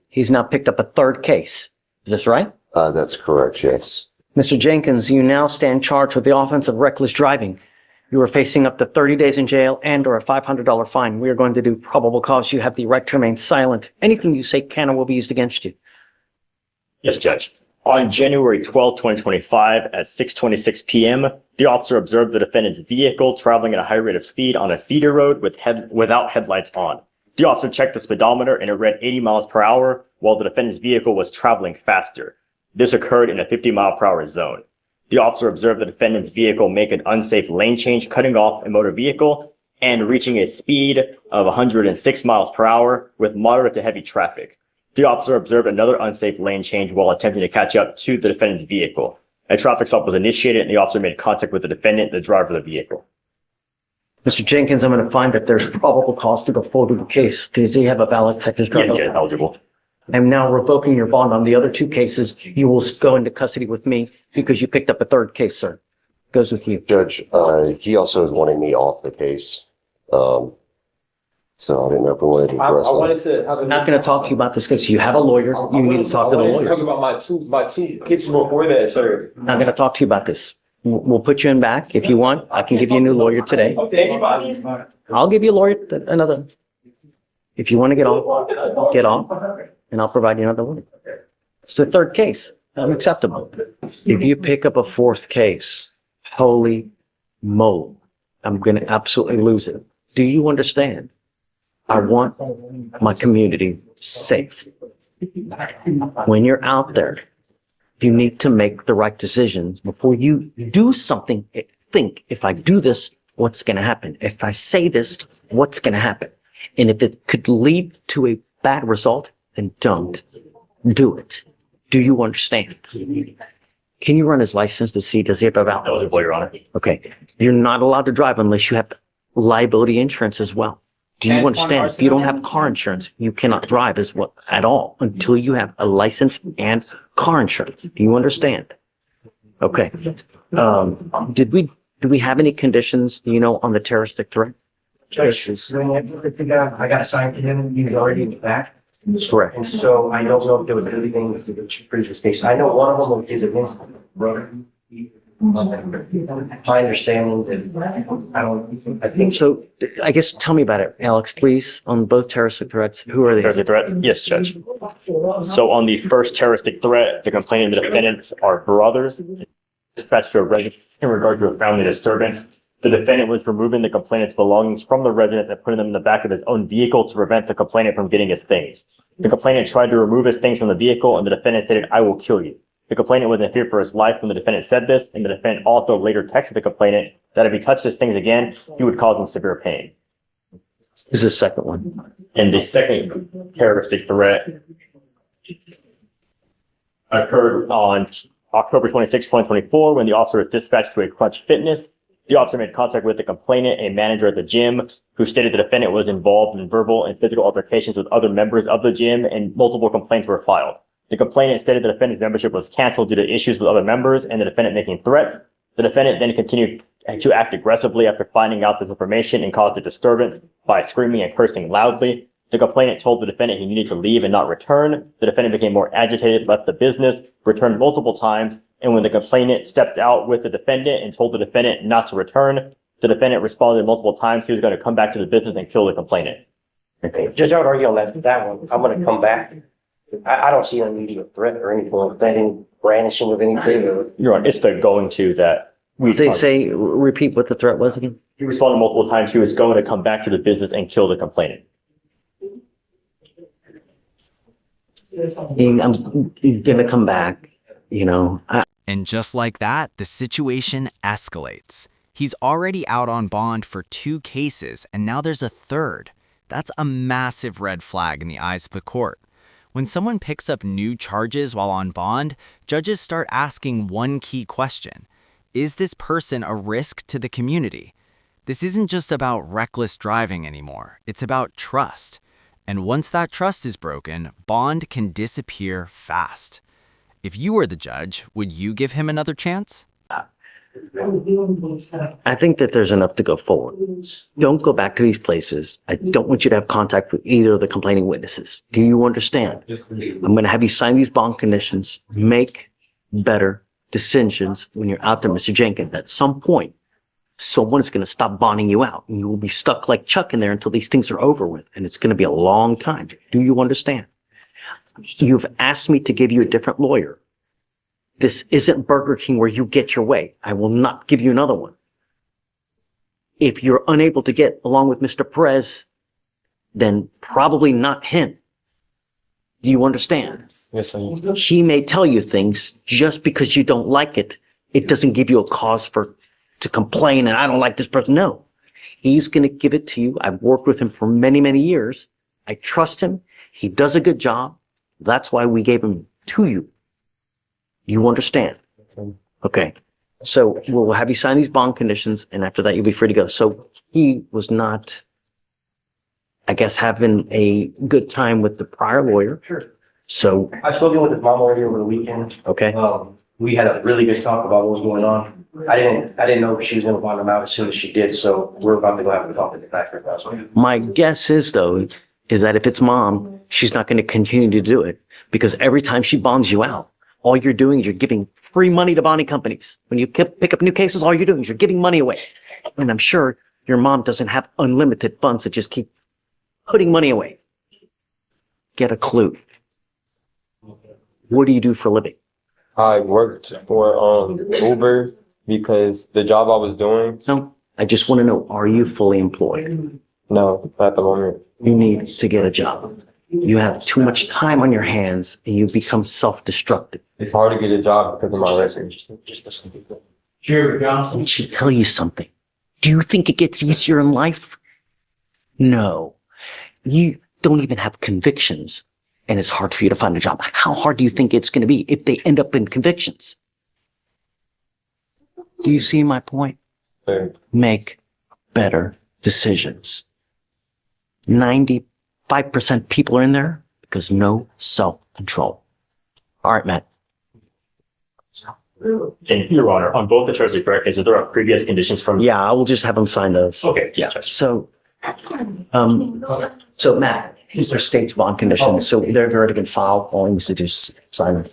He's now picked up a third case. Is this right? That's correct, yes. Mr. Jenkins, you now stand charged with the offense of reckless driving. You are facing up to 30 days in jail and or a $500 fine. We are going to do probable cause. You have the right to remain silent. Anything you say can or will be used against you. Yes, Judge. On January 12, 2025 at 6:26 p.m., the officer observed the defendant's vehicle traveling at a high rate of speed on a feeder road without headlights on. The officer checked the speedometer and it read 80 miles per hour while the defendant's vehicle was traveling faster. This occurred in a 50 mile per hour zone. The officer observed the defendant's vehicle make an unsafe lane change, cutting off a motor vehicle and reaching a speed of 106 miles per hour with moderate to heavy traffic. The officer observed another unsafe lane change while attempting to catch up to the defendant's vehicle. A traffic stop was initiated and the officer made contact with the defendant, the driver of the vehicle. Mr. Jenkins, I'm going to find that there's probable cause to go forward with the case. Does he have a valid Texas driver? Yeah, eligible. I'm now revoking your bond on the other two cases. You will go into custody with me because you picked up a third case, sir. Goes with you. Judge, he also is wanting me off the case. So I didn't know if we wanted to address that. I'm not going to talk to you about this case. You have a lawyer. You need to talk to the lawyer. Talk about my two cases before that, sir. I'm not going to talk to you about this. We'll put you in back if you want. I can give you a new lawyer today. Okay, anybody? I'll give you a lawyer, another. If you want to get off, and I'll provide you another one. It's the third case. Unacceptable. If you pick up a fourth case, holy moly, I'm going to absolutely lose it. Do you understand? I want my community safe. When you're out there, you need to make the right decisions before you do something. Think, if I do this, what's going to happen? If I say this, what's going to happen? And if it could lead to a bad result, then don't do it. Do you understand? Can you run his license to see, does he have a valid? Eligible, Your Honor. Okay. You're not allowed to drive unless you have liability insurance as well. Do you understand? If you don't have car insurance, you cannot drive as well at all until you have a license and car insurance. Do you understand? Okay. Do we have any conditions, on the terroristic threat? Judge, I got assigned to him, he was already in the back. Correct. And so I don't know if there was anything with the previous case. I know one of them is against the brother. My understanding that I think. So I guess tell me about it, Alex, please, on both terroristic threats. Who are they? Terroristic threats? Yes, Judge. So on the first terroristic threat, the complainant and the defendant are brothers. Dispatched to a residence in regard to a family disturbance. The defendant was removing the complainant's belongings from the residence and putting them in the back of his own vehicle to prevent the complainant from getting his things. The complainant tried to remove his things from the vehicle and the defendant stated, "I will kill you." The complainant was in fear for his life when the defendant said this, and the defendant also later texted the complainant that if he touched his things again, he would cause him severe pain. This is the second one. And the second terroristic threat occurred on October 26, 2024, when the officer was dispatched to a Crunch Fitness. The officer made contact with the complainant, a manager at the gym, who stated the defendant was involved in verbal and physical altercations with other members of the gym, and multiple complaints were filed. The complainant stated the defendant's membership was canceled due to issues with other members and the defendant making threats. The defendant then continued to act aggressively after finding out this information and caused a disturbance by screaming and cursing loudly. The complainant told the defendant he needed to leave and not return. The defendant became more agitated, left the business, returned multiple times, and when the complainant stepped out with the defendant and told the defendant not to return, the defendant responded multiple times he was going to come back to the business and kill the complainant. Okay, Judge, I would argue on that one. I'm going to come back. I don't see an immediate threat or anything like that, any brandishing of anything. You're right. It's the going to that we Repeat what the threat was again. He responded multiple times he was going to come back to the business and kill the complainant. I'm gonna come back, And just like that, the situation escalates. He's already out on bond for 2 cases, and now there's a third. That's a massive red flag in the eyes of the court. When someone picks up new charges while on bond, judges start asking one key question. Is this person a risk to the community? This isn't just about reckless driving anymore. It's about trust. And once that trust is broken, bond can disappear fast. If you were the judge, would you give him another chance? I think that there's enough to go forward. Don't go back to these places. I don't want you to have contact with either of the complaining witnesses. Do you understand? I'm going to have you sign these bond conditions. Make better decisions when you're out there, Mr. Jenkins. At some point, someone is going to stop bonding you out, and you will be stuck like Chuck in there until these things are over with, and it's going to be a long time. Do you understand? You've asked me to give you a different lawyer. This isn't Burger King where you get your way. I will not give you another one. If you're unable to get along with Mr. Perez, then probably not him. Do you understand? Yes, sir. He may tell you things just because you don't like it. It doesn't give you a cause to complain and I don't like this person. No, he's going to give it to you. I've worked with him for many, many years. I trust him. He does a good job. That's why we gave him to you. You understand? Okay. So we'll have you sign these bond conditions, and after that, you'll be free to go. So he was not, I guess, having a good time with the prior lawyer. Sure. So, I've spoken with his mom already over the weekend. okay. We had a really good talk about what was going on. I didn't know she was gonna find him out as soon as she did, so we're about to go have a talk to the factory about it. My guess is, though, is that if it's mom, she's not going to continue to do it because every time she bonds you out, all you're doing is you're giving free money to bonding companies. When you pick up new cases, all you're doing is you're giving money away. And I'm sure your mom doesn't have unlimited funds to just keep putting money away. Get a clue. What do you do for a living? I worked for Uber because the job I was doing, No, I just want to know, are you fully employed? no, at the moment. You need to get a job. You have too much time on your hands and you become self-destructive. It's hard to get a job because of my record. I should tell you something. Do you think it gets easier in life? No. You don't even have convictions and it's hard for you to find a job. How hard do you think it's going to be if they end up in convictions? Do you see my point? Sure. Make better decisions. 95% people are in there because no self-control. All right, Matt. And Your Honor, on both the terroristic threat cases, there are previous conditions from. Yeah, I will just have them sign those. Okay. Yeah. So Matt, these are state's bond conditions, so they've already been filed. All you need to do is sign them.